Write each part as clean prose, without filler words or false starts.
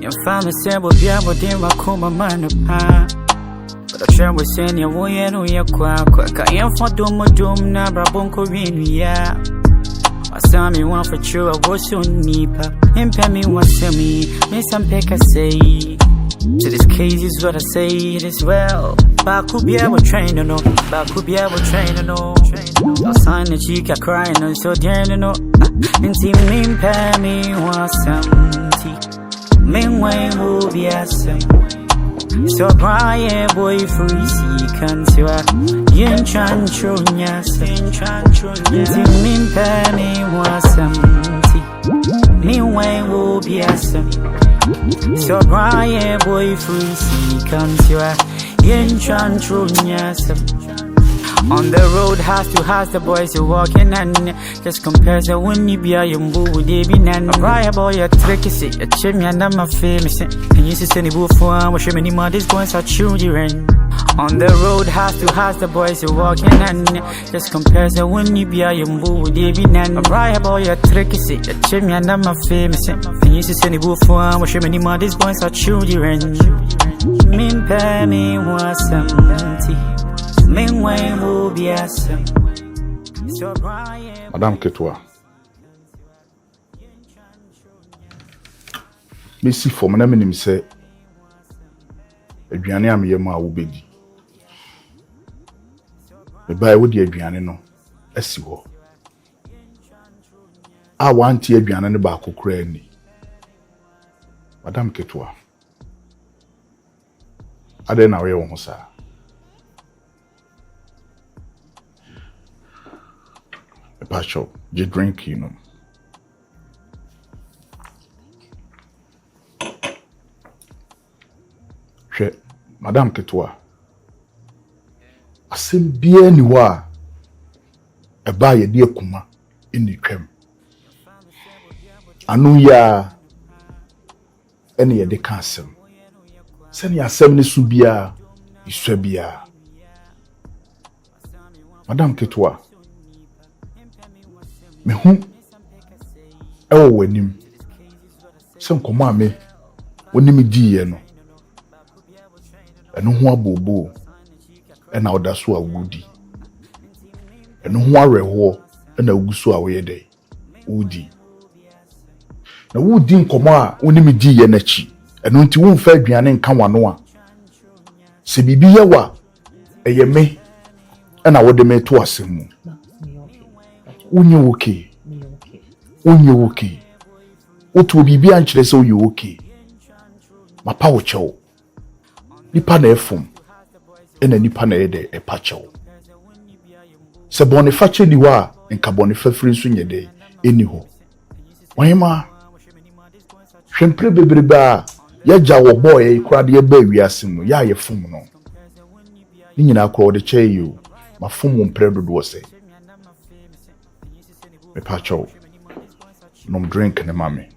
Your family said we'll be able to do my man apart. But I try with saying your way and we are quack. I am for doom, never bunko in ya. I saw me one for true, I was so nipa. Impel me one to me, miss some peck I say. So this case is what I say, it is well. Back could be able train to know, back could be able train to know. No sign that she can cry, no so dear to know. And see me pay me one something. Meanwhile, will be a same. So Brian boy free see can see what yin chan chunya sin chan chunya. See me pay me one something. Meanwhile, will be a same. So Brian boy free see can see what yin chan chunya some. On the road, house to house, the boys are walking and just compares the when you be a young boo, they be nan. Brian boy, a tricky see, a chimney, and I'm a famous. And you see, any boo for one, which many mothers boys are children. On the road, house to house, the boys are walking and just compares the when you be a young boo, they be nan. Brian boy, a tricky see, a chimney, and I'm a famous. And you see, any boo for one, which many mothers boys are children. Min penny was empty. Madam Ketua, Missy for my name say, Adriana am yema ubedi. Me buy with the Adriana no, esiwo. I want the Adriana ne ba kokra ni. Madam Ketua, ade na we won sa. Pacho, you drink, you know. She, Madam Ketua, asim bien ni wa eba ye die kuma eni twem. Anu ya eni ye de kansem. Sani asem ni su bia, iswe bia. Madam Ketua, me hu ewo wanim se nkoma me woni di ye no eno ho abobo na oda so awudi eno ho areho na aguso a we dey wudi na wudi nkoma a woni di ye na chi eno nti wo mfa aduane nka wano a se bibi ye wa eye me na wode me to asemu unye okay. Unye okay. Otu bibi anchire se uye okay. Mapa wo chew. Nipa na efum. Ena nipa na ede epa chew. Se bonifa che di wa nka bonifa firi nso nyede eni ho. Ohima hwempre bebreba ya ja wo boy kura de ba wiase mu ya ye fum no. Ni nyina akọ wo de che you. Mafum mpre dodo se. Me pacho, no drink ne mami.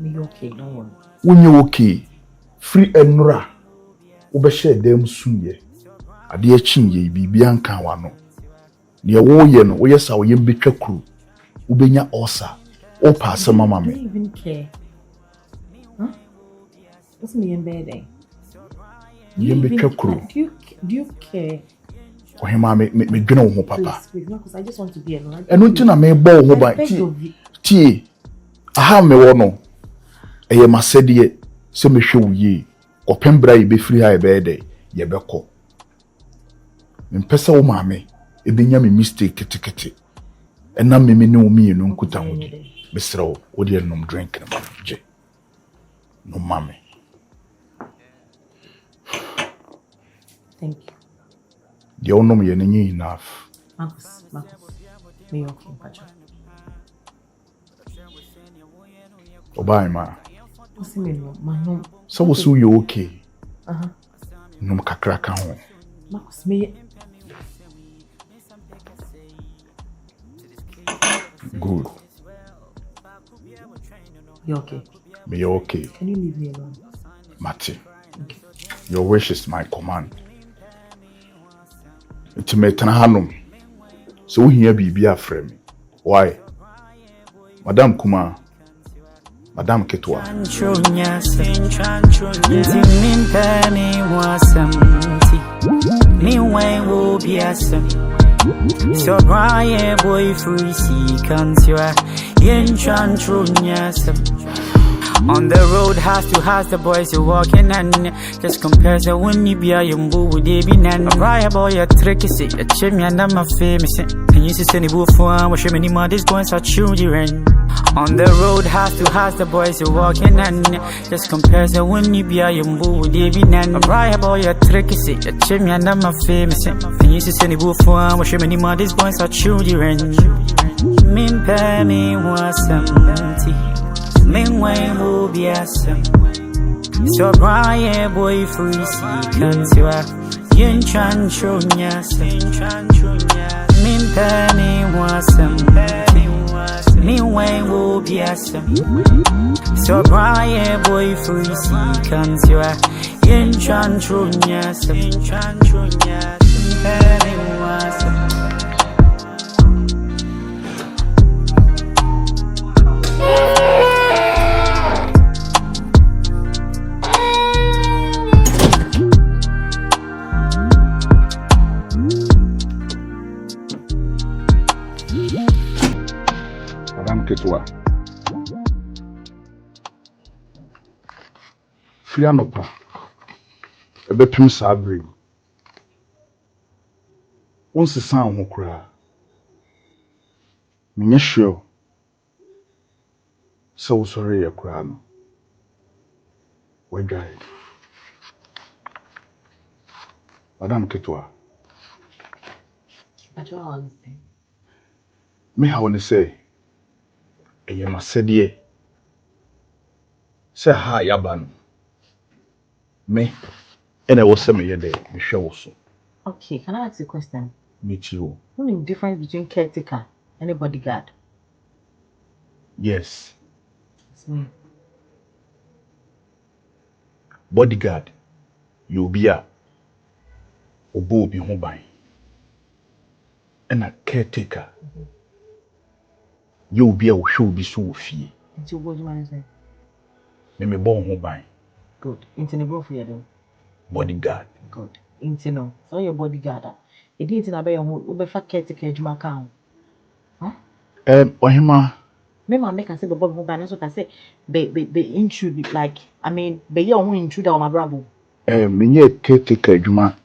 Me okay, no one. When you okay, free enra. Ube share dem sunye. Ade chinye bibia nka wano. Ne wo ye no, wo yesa wo yem betwa kru. Ubenya osa. O pass mama me. I don't even care. Huh? What's me in bed? Yem betwa kru. Do you care? Ohima me dwene wo ho papa. Please, because I just want to be alone. Enu nti na me bo wo ba ti aha me wo no eye masede se me hwe wo yi kopembra yi be free ha be de ye beko mpesa wo maame ebenya me mistake ketekete ena me ne wo mi no nkuta ho di besrew wo de nom drink na je no mame. Thank you. The only me any enough. Marcus, me okay, Pacho. Obai ma. What's me no, no. So was you okay? No kakra ka ho. Marcus, me. Good. You okay? Me okay. Can you leave me alone? Mati. Okay. Your wish is my command. It's me hanum. So here be a frame. Why? Madam Kuma, Madam Ketua. So Brian boy free see can't you on the road has the boys who walking and just compares the winnie be a young boo with David and Brian boy a tricky say a chimney and I'm a famous and you see any boo for what many mothers going such children on the road has the boys who walking and just compares the winnie be a young boo with David and Brian boy a tricky say a chimney and I'm a famous and you see any boo for what many mothers going such children min pay me was empty Meanwhile, will be awesome. So Brian boy free see can't you yin chan chunya min penny wasam meanwhile will be awesome. So Brian boy free see can't you yin chan chunya penny wasam. Ketua. Frianopa. Ebe pim sabri. Once sound ho kra. Menye sure. So sorry ya kra no. Wedai. Madam Ketua. I don't understand. Me ha woni say. Eye masede. Say ha yaba no. Me ena wo se me ye de me hwe wo so. Okay, can I ask you a question? Me too. What's the difference between caretaker and a bodyguard? Yes. It's me. Bodyguard. You be a obo bi ho ban. And a caretaker. You be a show be so fie. Into what you want to say? Me born ho ban. Good. Into the both of you. Bodyguard. Good. Into no. So your bodyguard. It didn't know about your ube for caretaker juma count. Huh? Ohima. Me ma make I say Bob Hoban so I say be intrude like I mean be your own intruder on my bravo. Me caretaker juma.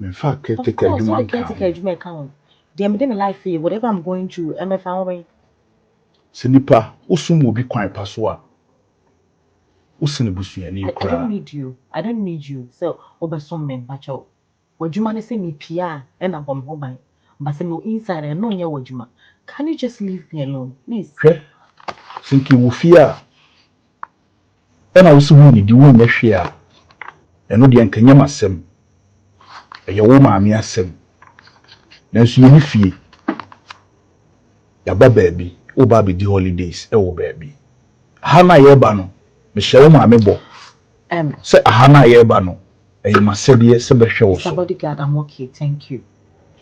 In fact caretaker juma. Of course, caretaker juma count. They me life here whatever I'm going through MFA way. Sinipa usum obi kwan paso a. Usine busuani kra. I don't need you. I don't need you. So obesom me bacho. Wajuma ne say me pia and I'm Hoban. But say no inside and no nya wajuma. Can you just leave me alone, please? Hwe. Sinki wo fia. Ena wo se hu ni di wo nya hwe a. Eno de ankanya masem. Eye wo maami asem. Nanso ye ni fie. Ya ba baabi. Wo ba be di holidays e wo baabi. Ha na ye ba no. Me hye wo maami bo. Se ha na ye ba no. Eye masede se be hwe wo so. Bodyguard, I'm okay, thank you.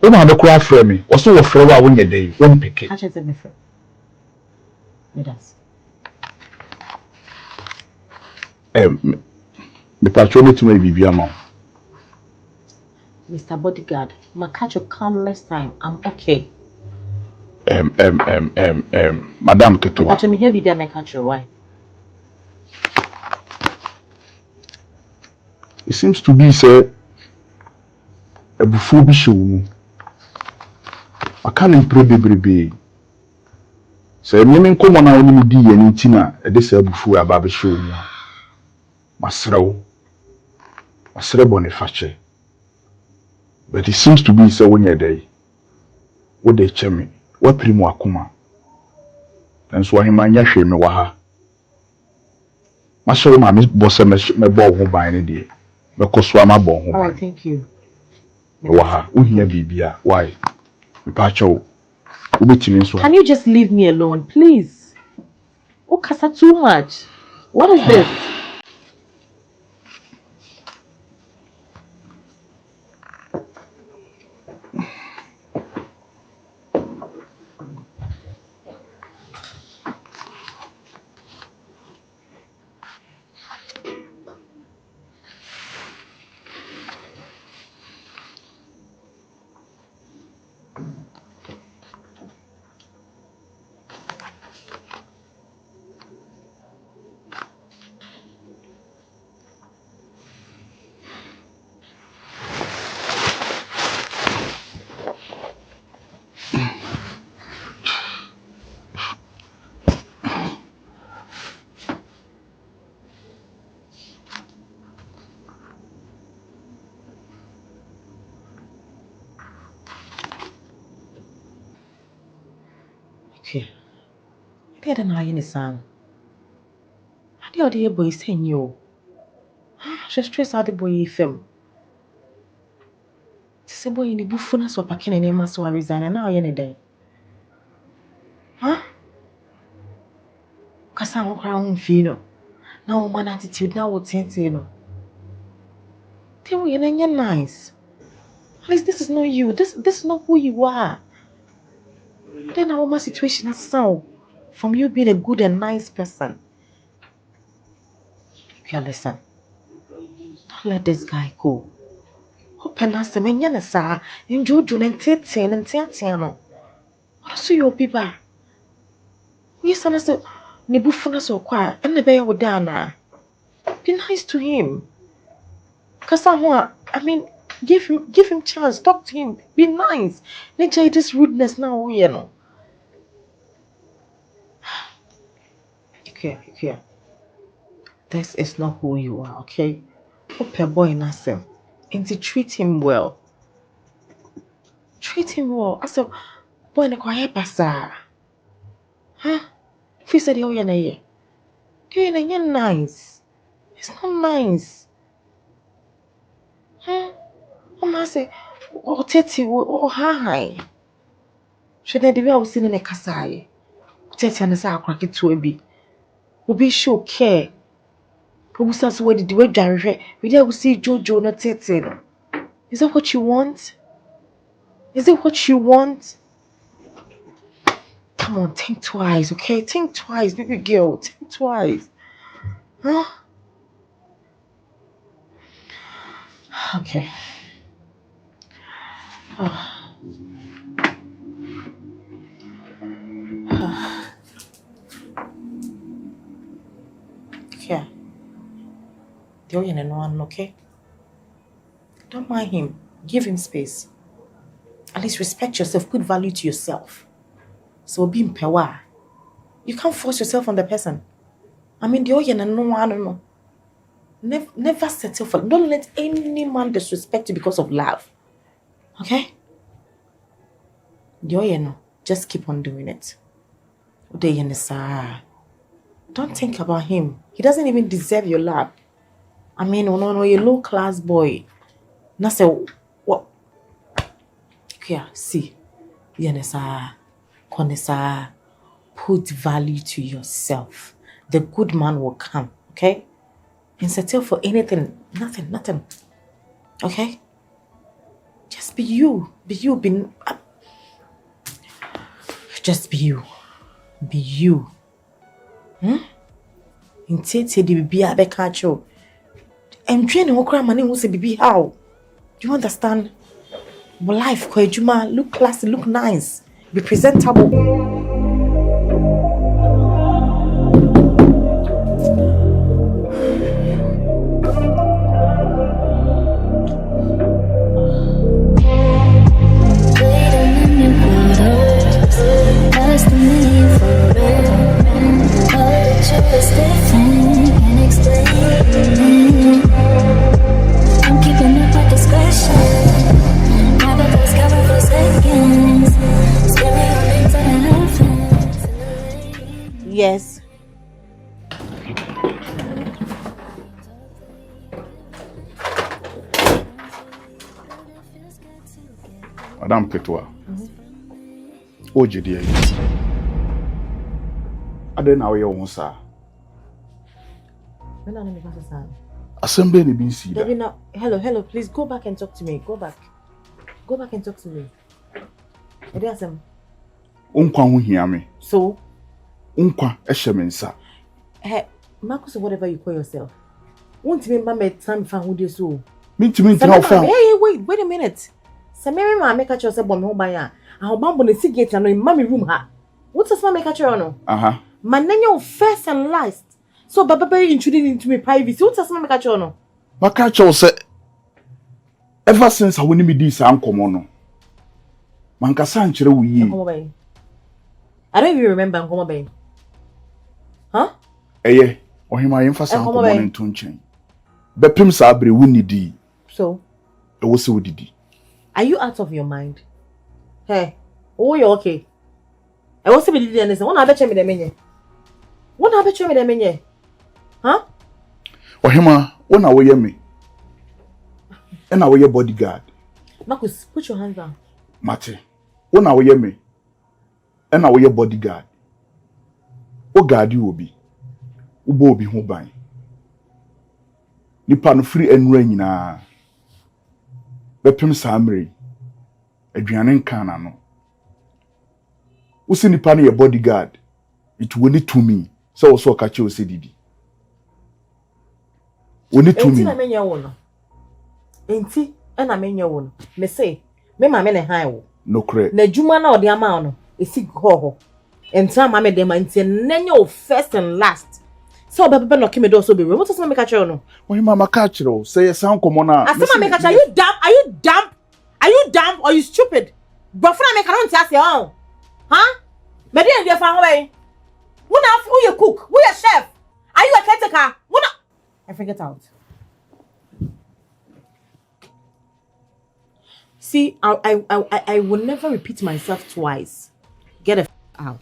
Wo maami kura frɛ me. Wo so wo frɛ wo a wo nya dai. Wo mpeke. Catch it me frɛ. Me das. Me patrol to me bibia ma. Mr. Bodyguard, ma catch you countless time. I'm okay. Madam Ketua. Catch me here video me catch you why? It seems to be say ebufu bi hyewu. Aka ne mpre bebrebe. Say me nkomo na oni mi di ye ni ntina e de say ebufu aba be hyewu. Masrew. Masre boniface. But it seems to be say wonya dey. Wo de chemi. Wa primu akoma. Enso ahima nya hwe me wa ha. Masoro ma me bo se me bo ho ban ne de. Me koso ama bo ho. Oh, thank you. Wa ha, uhia bibia. Why? Me pa cho. Ubetimi nso. Can you just leave me alone, please? Oh, kasa too much. What is this? Okay. The other night in the sun. The other boy is saying you. She stress out the boy film. This boy in the buffuna so packing and name so I resign and now you're in day. Huh? Cause I'm crying fino. Now man attitude now what's saying. Tell me you're nice. At least this is not you. This is not who you are. Then our my situation is so from you being a good and nice person. Okay, listen. Don't let this guy go. Open us the many sir. Enjoy June and Titan and Tiano. So your people. Yes, and I said, Nibufuna so quiet, and the bear would down. Be nice to him. Cause I mean, give him chance, talk to him, be nice. Nature this rudeness now, you know. Okay. This is not who you are, okay? Hope your boy in us. And to treat him well. Treat him well. I said, boy, in a quiet passa. Huh? If you said, oh, you're nice. It's not nice. Huh? I say, oh, Teti, oh, hi. Should I be able to see in a casai? Teti and the sour crack it to a bit. Will be sure care. Who starts where the way Jerry? We will see Jojo not Teti. Is that what you want? Is it what you want? Come on, think twice, okay? Think twice, baby girl. Think twice. Huh? Okay. Here. The Oyen no one, okay? Don't mind him. Give him space. At least respect yourself. Put value to yourself. So be in power. You can't force yourself on the person. I mean, the Oyen no one, no. Never settle for. Don't let any man disrespect you because of love. Okay? The Oyen, just keep on doing it. Don't think about him. He doesn't even deserve your love. I mean, no, you're a low-class boy. Now say, what? Okay, see. Konesa, put value to yourself. The good man will come, okay? And settle for anything. Nothing. Okay? Just be you. Just be you. Be you. In Tete, the baby abe catch you. And training okra money who say baby how? Do you understand? But life, Koejuma, look classy, look nice, be presentable. Yes. Madam Ketua. Oje dear. I don't know your own sir. Assembly ni bin see that. Hello, please go back and talk to me. Go back and talk to me. Unkwa hu hia me. So? Unkwa ehye me nsa. Marcus, whatever you call yourself. Won't me mama time fan who dey so. Mintimi ntina fa. Hey, wait a minute. Samiri ma make catch yourself bon ho ban a. Ahobambo na sigate na in mommy room ha. What does ma make catch you no? Mananya first and last. So baba intruding into me privacy. What does ma make catch you no? Ma catch you say ever since I woni me di sa ankomo no. Man kasa nkyere wo yi. I don't even remember Nkomo Ben. Huh? Eye, ohima yemfa sa Nkomo nto nchen. Bepim sa abre woni di. So, e wo se wodidi. Are you out of your mind? Hey, oh, you okay? I was to be the answer. One other chamber, the menu. One other chamber, the menu. Huh? Or him, one away me. And away your bodyguard. Marcus, put your hands down. Mate, one away me. And away your bodyguard. O guard you will be. Ubo be home by. Nipan free and rain na. Bepim samre. Aduane kana no. Usi nipa no your bodyguard. It will need to me. So also catch you say didi. We need to me. Enti na menya wo no. Enti na menya wo no. Me say, me ma me ne han wo. No correct. Na juma na odi ama no. Esi ho. Entra ma me dem enti nenya wo first and last. So bebe no kimi do so be. What say make catch you no? When mama catch you, say sound come on now. Asema make catch you dumb? Are you dumb? Are you dumb or you stupid? But for make don't ask you. Huh? Me dey dey fa ho way. Who you cook? Who you chef? Are you a caretaker? I forget out. See, I will never repeat myself twice. Get the out.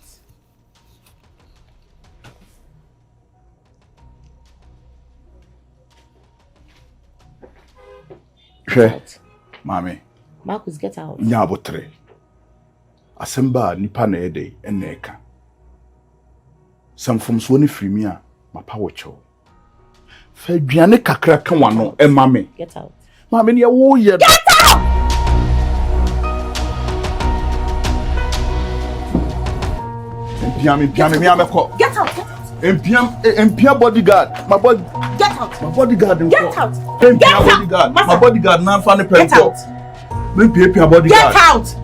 She, mommy. Marcus, get out. Nyabotre. Asemba nipa na ede eneka. Some from Swani Frimia, my power chow. Fabiane kakra kanwano e mame. Get out. Mame ni wo ye. Get out! Empiam me ameko. Get out. Empia bodyguard. My body. Get out. My bodyguard. Get out. Empia bodyguard. My bodyguard na fa ne penko. Get out. Me empia bodyguard. Get out.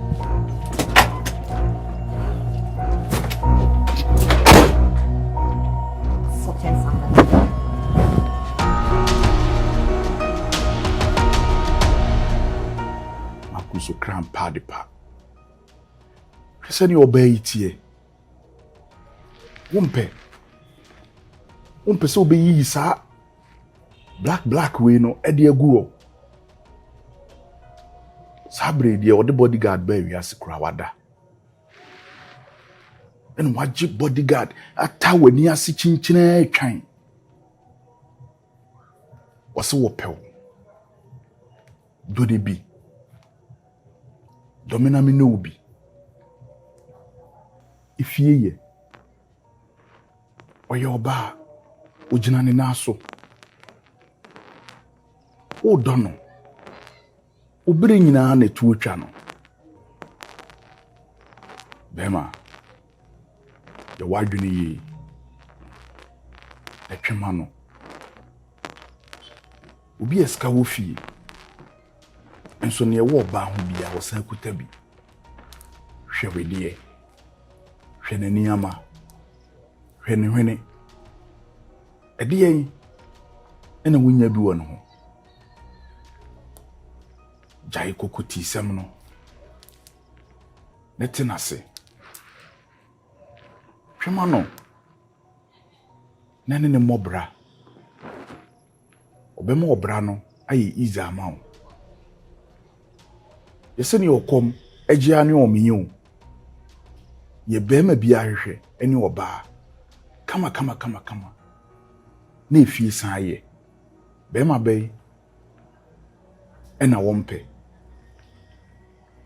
So cram party pa. Send you obey it here. Umpe so be yi sa. Black we no edi aguo. Sabre dia the bodyguard be wi asekura wada. En waji bodyguard ata wani ase chinchina atwan. Wase wo pew. Do de bi. Domina mi no bi. Ifie ye. Oye oba. Ojina ne naso. O dono. Obere nyina na tu otwa no. Bema. Ye wadwene yi. Etwema no. Obi eska wo fie. Enso ne wo ba ho bia wo san kuta bi hwewedie hwenani ama hwene edie ena wonya bi wo no ho jai kokoti sem no netinase hwema no nane ne mobra obema obra no ayi iza ama wo yeseni okom agya ne omenyo ye bema bia hwehwe eni oba kama na efie san ye bema bei ena wompe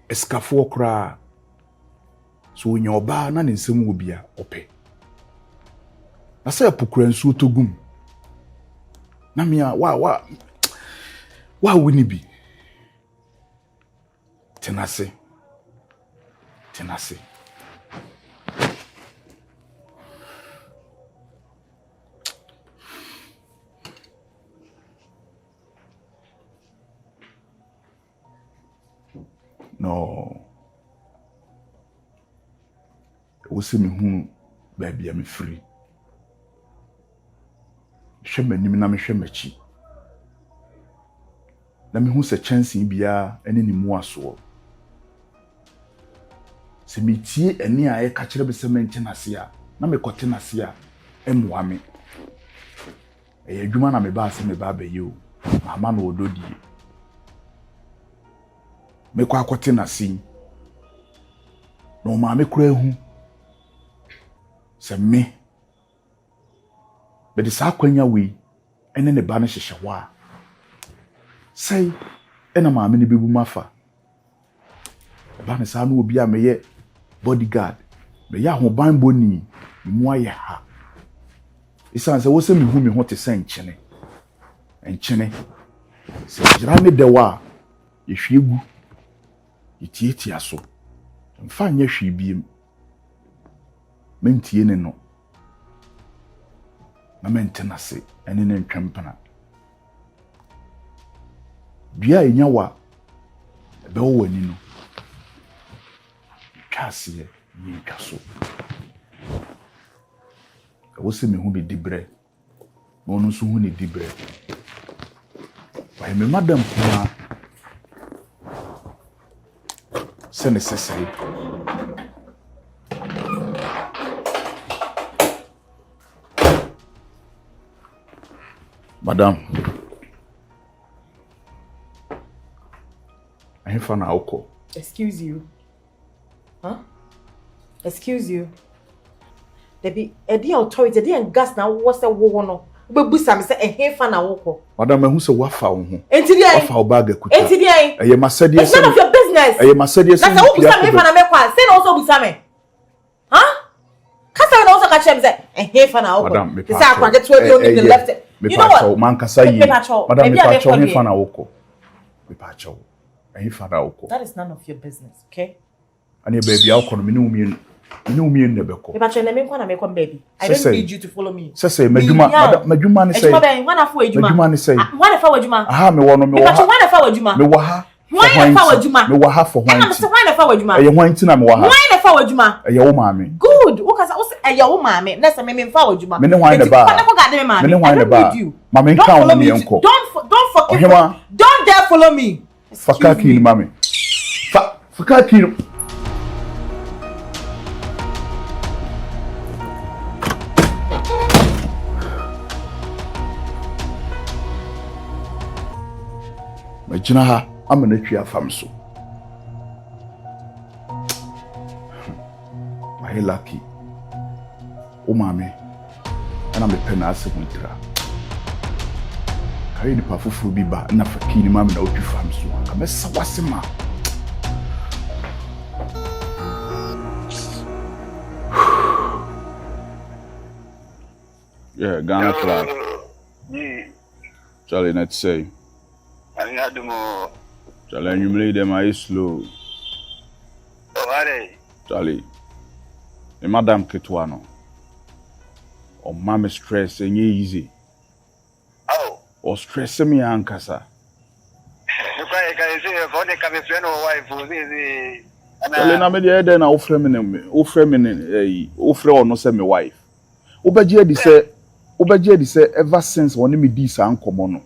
eskafo kra so onya oba na ne nsem wo bia ope na se apukura nsu togum na mia wa wini bi tenase no wose me hu baby am free hwemanim na me hwemachi na me hu se chance bia ene ni mu aso se metie eni a ye ka kire be se mentenase a na me kotenase a emwa me adwuma na me ba se me ba bayi o mama na ododi me kwa kotenase no ma me kura hu Se me be de sa kwanya we ene ne ba no hyehyewa sei ena maame ne bebu mafa ba ne sa no obi a meye bodyguard me ya hoban boni mu aye ha isan se wo se me hu me ho te se enchene se jira ne dewa ye hwiegu yitietia so mfa nya hwibiem mentie ne no na mentena se ene ne ntwempana bia enya wa be wo wani no twase ni twaso wo se me hu be dibre mo no so hu ne dibre wa me madam kuma se necessary Madam, I have an alcohol. Excuse you. Huh? Excuse you. There be a dear authority, dear gas now. What's the war no? But Busam said a hair fan alcohol. Madam, who's a waffle? And today, waffle bag. And today, I must say, it's none of your business. I must say, yes, that's a Busam fan. Say also Busame. Huh? Cause also catch him say a hair fan alcohol. Madam, the sack one, that's where you only left it. You know what? Man Kasai, Madam, me fan alcohol. Me pacho. That is none of your business, okay? And your baby alcohol, me no me in the beko. But you never want to make one baby. I don't need you to follow me. Say, Majuma say. One of Majuma say. One of our Juma. Aha, me one of me. But you one of our Juma. Me waha. Why of our Juma? Me waha for one. I'm one of our Juma. You want to na me waha. Why of our Juma? Your mommy. Good. Because I was a your mommy. Let's say me for Juma. Me no wine the bar. Me no wine the bar. Mommy count me uncle. Don't forget. Don't dare follow me. Fakaki mommy. Fakaki. Majina ha amana twa fam so. My lucky. O mame. Ana me pena asemuntira. Kai ni pafufuru bi ba na fakini mame na otwi fam so. Aka mesa wasema. Yeah, Ghana flag. Charlie, let's say. Charlie, you made them are slow. Charlie, the madam Ketuano. Or mammy stress and easy. Oh, or stress me, Ankasa. Charlie, na me the then offer me, offer or no send me wife. Obaje say ever since when me this uncommon.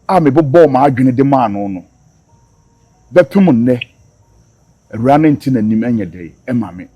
Ah, me bo ma adwene de ma no no. Bepem nne. Awura ne nti nanim enye dey e ma me.